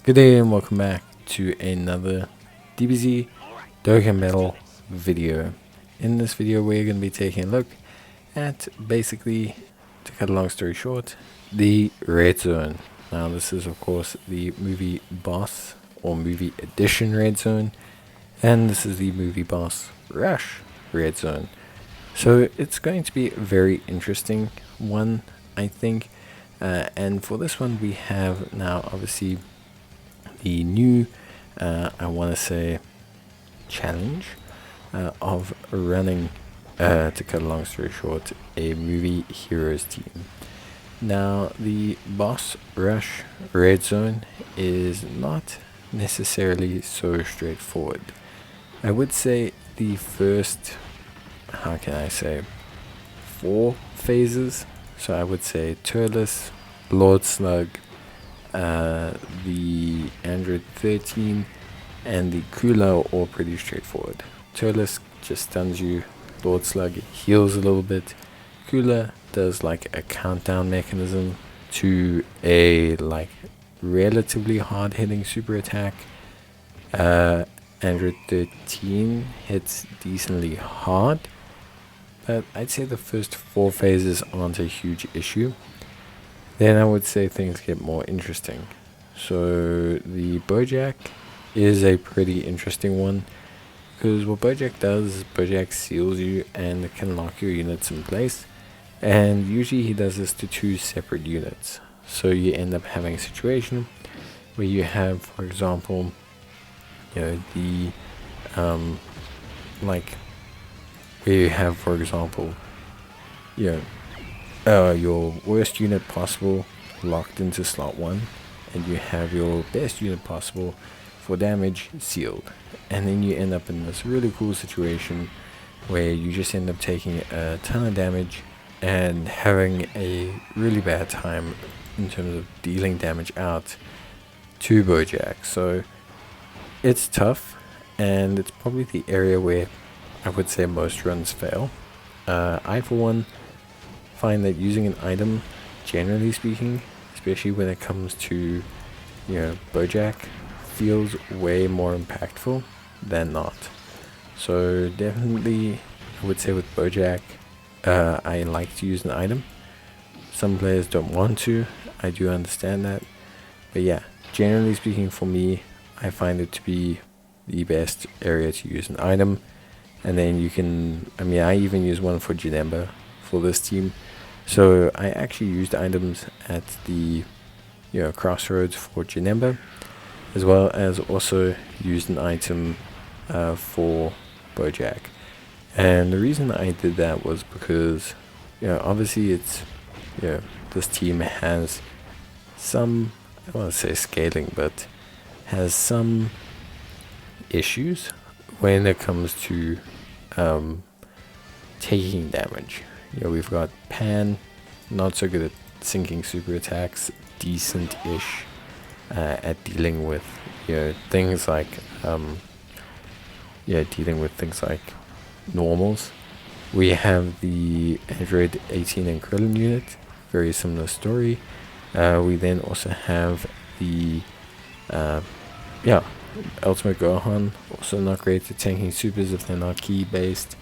Good day and welcome back to another DBZ Dokkan Battle video. In this video we're going to be taking a look at basically, to cut a long story short, the Red Zone. Now this is of course the movie boss or movie edition Red Zone, and this is the movie boss Rush Red Zone. So it's going to be a very interesting one, I think. And for this one we have now obviously the new, I want to say, challenge of running, to cut a long story short, a movie heroes team. Now the boss rush red zone is not necessarily so straightforward. I would say the first, how can I say, 4 phases, so I would say Turles, Lord Slug, the Android 13 and the Kula are all pretty straightforward. Turles just stuns you, Lord Slug heals a little bit, Kula does like a countdown mechanism to a like relatively hard hitting super attack. Android 13 hits decently hard, but I'd say the first 4 phases aren't a huge issue. Then I would say things get more interesting. So the Bojack is a pretty interesting one, because what Bojack does is Bojack seals you and can lock your units in place, and usually he does this to 2 separate units. So you end up having a situation where you have, for example, the like where you have, for example, your worst unit possible locked into slot 1, and you have your best unit possible for damage sealed, and then you end up in this really cool situation where you just end up taking a ton of damage and having a really bad time in terms of dealing damage out to Bojack. So it's tough, and it's probably the area where I would say most runs fail. I for one find that using an item, generally speaking, especially when it comes to Bojack, feels way more impactful than not. So definitely I would say with Bojack, I like to use an item. Some players don't want to, I do understand that, but yeah, generally speaking for me, I find it to be the best area to use an item. And then you can, I even use one for Janemba for this team. So I actually used items at the crossroads for Janemba, as well as also used an item for Bojack. And the reason I did that was because obviously it's this team has some, I don't want to say scaling, but has some issues when it comes to taking damage. We've got Pan, not so good at sinking super attacks, decent-ish at dealing with things like normals. We have the Android 18 and Krillin unit, very similar story. We then also have the Ultimate Gohan, also not great at tanking supers if they're not key based.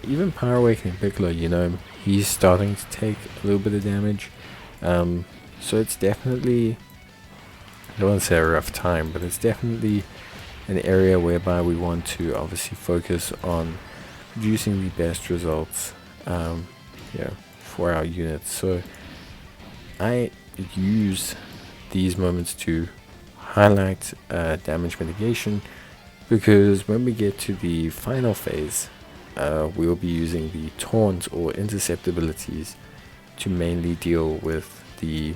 Even Power Awakening Piccolo, he's starting to take a little bit of damage. So it's definitely, I don't want to say a rough time, but it's definitely an area whereby we want to obviously focus on producing the best results for our units. So I use these moments to highlight damage mitigation, because when we get to the final phase, we'll be using the taunt or intercept abilities to mainly deal with the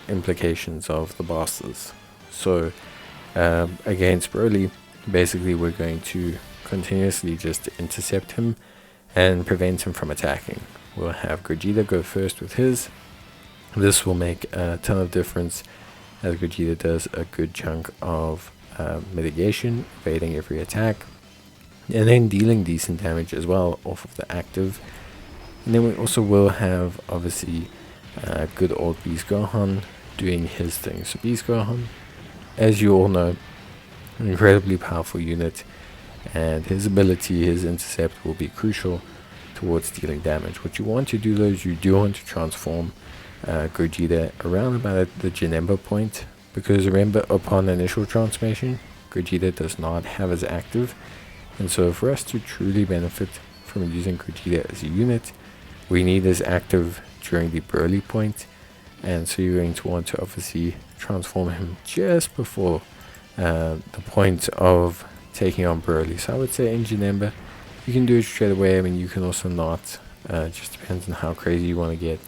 implications of the bosses. So against Broly, basically we're going to continuously just intercept him and prevent him from attacking. We'll have Gogeta go first with his. This will make a ton of difference, as Gogeta does a good chunk of mitigation, evading every attack, and then dealing decent damage as well off of the active. And then we also will have obviously good old Beast Gohan doing his thing. So Beast Gohan as you all know, an incredibly powerful unit, and his ability, his intercept, will be crucial towards dealing damage. What you want to do though is you do want to transform Gogeta around about at the Janemba point, because remember, upon initial transformation, Gogeta does not have as active, and so for us to truly benefit from using Gogeta as a unit, we need his active during the Broly point, and so you're going to want to obviously transform him just before the point of taking on Broly. So I would say in Janemba, you can do it straight away. I mean, you can also not. It just depends on how crazy you want to get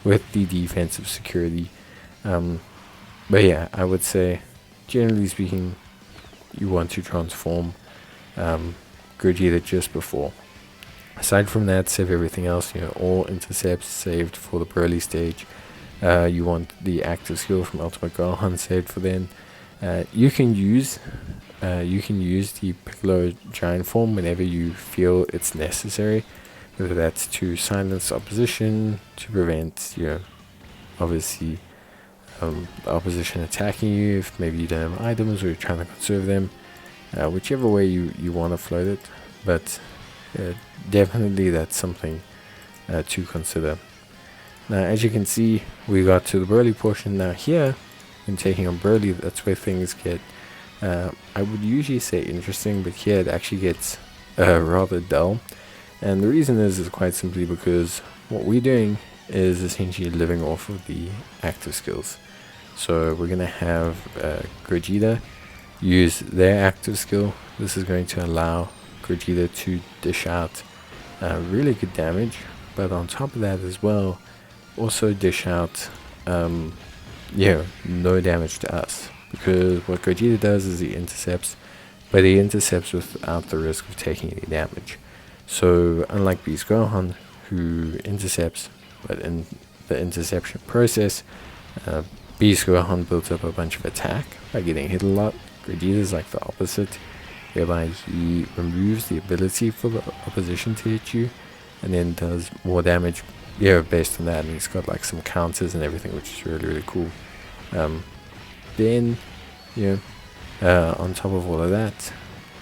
with the defensive security. But yeah, I would say, generally speaking, you want to transform Gogeta just before. Aside from that, save everything else. All intercepts saved for the Broly stage. You want the active skill from Ultimate Gohan saved for then. You can use the Piccolo Giant form whenever you feel it's necessary, whether that's to silence opposition, to prevent obviously the opposition attacking you if maybe you don't have items or you're trying to conserve them, whichever way you want to float it. But definitely that's something to consider. Now, as you can see, we got to the Broly portion. Now here, when taking on Broly, that's where things get, I would usually say interesting, but here it actually gets rather dull. And the reason is quite simply because what we're doing is essentially living off of the active skills. So we're going to have Gogeta use their active skill. This is going to allow Gogeta to dish out really good damage, but on top of that as well, also dish out no damage to us, because what Gogeta does is he intercepts, but he intercepts without the risk of taking any damage. So unlike Beast Gohan, who intercepts, but in the interception process, Beast Gohan builds up a bunch of attack by getting hit a lot. Gogeta is like the opposite, whereby he removes the ability for the opposition to hit you, and then does more damage based on that. And he's got like some counters and everything, which is really, really cool. Then on top of all of that,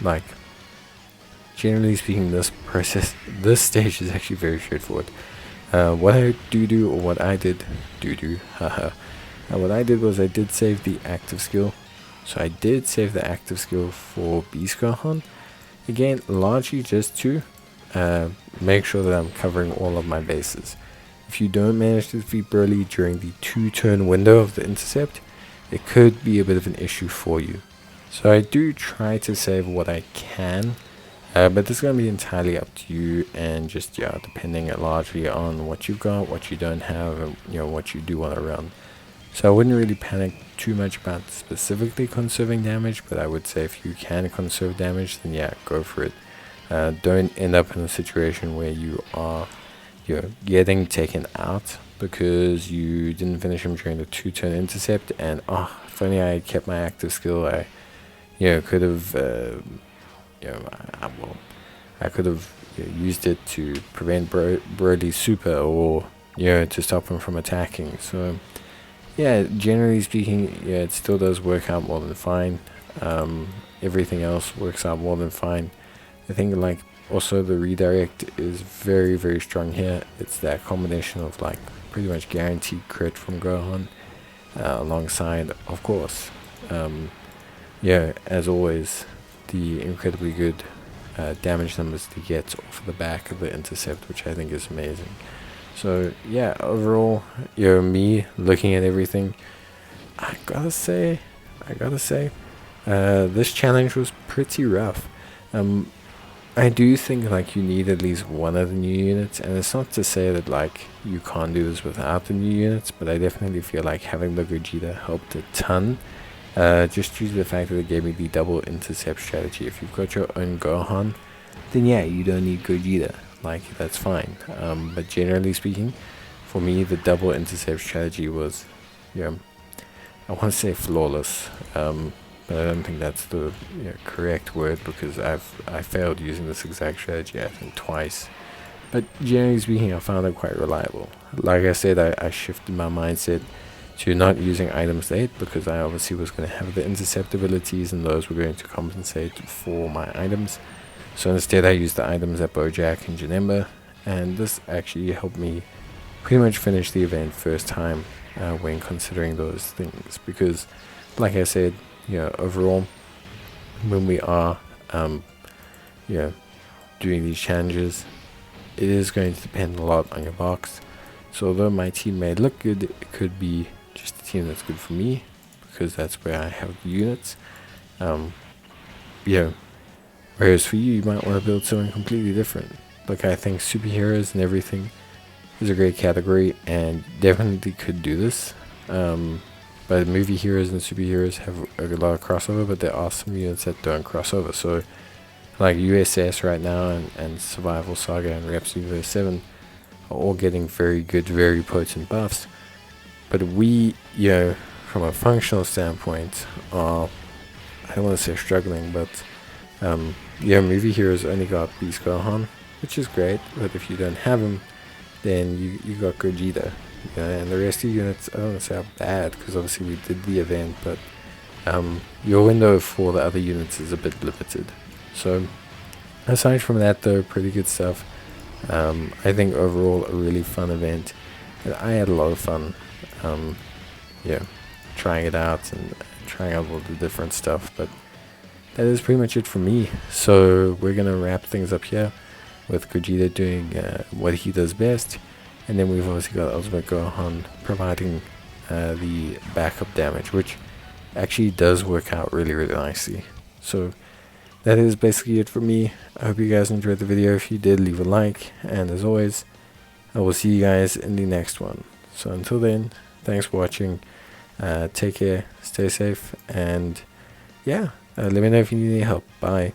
like, generally speaking, this stage is actually very straightforward. What I did was I did save the active skill. So I did save the active skill for Beast Gohan, again largely just to make sure that I'm covering all of my bases. If you don't manage to defeat Broly during the 2-turn window of the intercept, it could be a bit of an issue for you. So I do try to save what I can, but this is going to be entirely up to you, and just depending largely on what you've got, what you don't have, and what you do want to run. So I wouldn't really panic too much about specifically conserving damage, but I would say if you can conserve damage, then go for it. Don't end up in a situation where you're getting taken out because you didn't finish him during the 2-turn intercept, and if only I kept my active skill, I could have I could have used it to prevent Broly's super, or to stop him from attacking. So generally speaking, it still does work out more than fine. Everything else works out more than fine. I think like also the redirect is very, very strong here. It's that combination of like pretty much guaranteed crit from Gohan, alongside, of course, as always, the incredibly good damage numbers to get off the back of the intercept, which I think is amazing. So overall, me looking at everything, I gotta say, this challenge was pretty rough. I do think like you need at least one of the new units, and it's not to say that like you can't do this without the new units, but I definitely feel like having the Gogeta helped a ton, just due to the fact that it gave me the double intercept strategy. If you've got your own Gohan, then you don't need Gogeta, like that's fine. But generally speaking, for me the double intercept strategy was, I want to say flawless, but I don't think that's the correct word, because I failed using this exact strategy I think twice. But generally speaking, I found it quite reliable. Like I said, I shifted my mindset to not using items late, because I obviously was going to have the intercept abilities and those were going to compensate for my items. So instead I used the items at Bojack and Janemba, and this actually helped me pretty much finish the event first time when considering those things, because like I said, overall when we are doing these challenges, it is going to depend a lot on your box. So although my team may look good, it could be just a team that's good for me, because that's where I have the units. Whereas for you, you might want to build something completely different. Like, I think superheroes and everything is a great category and definitely could do this. But movie heroes and superheroes have a lot of crossover, but there are some units that don't cross over. So like USS right now and Survival Saga and Rhapsody Verse 7 are all getting very good, very potent buffs. But we, from a functional standpoint, are, I don't want to say struggling, but movie heroes only got Beast Gohan, which is great, but if you don't have him, then you got Gogeta. And the rest of the units, I don't want to say are bad, because obviously we did the event, but your window for the other units is a bit limited. So aside from that though, pretty good stuff. I think overall a really fun event, and I had a lot of fun trying it out and trying out all the different stuff. But that is pretty much it for me. So we're gonna wrap things up here with Gogeta doing what he does best, and then we've obviously got Ultimate Gohan providing the backup damage, which actually does work out really, really nicely. So that is basically it for me. I hope you guys enjoyed the video. If you did, leave a like, and as always, I will see you guys in the next one. So until then, thanks for watching. Take care, stay safe, and let me know if you need any help. Bye.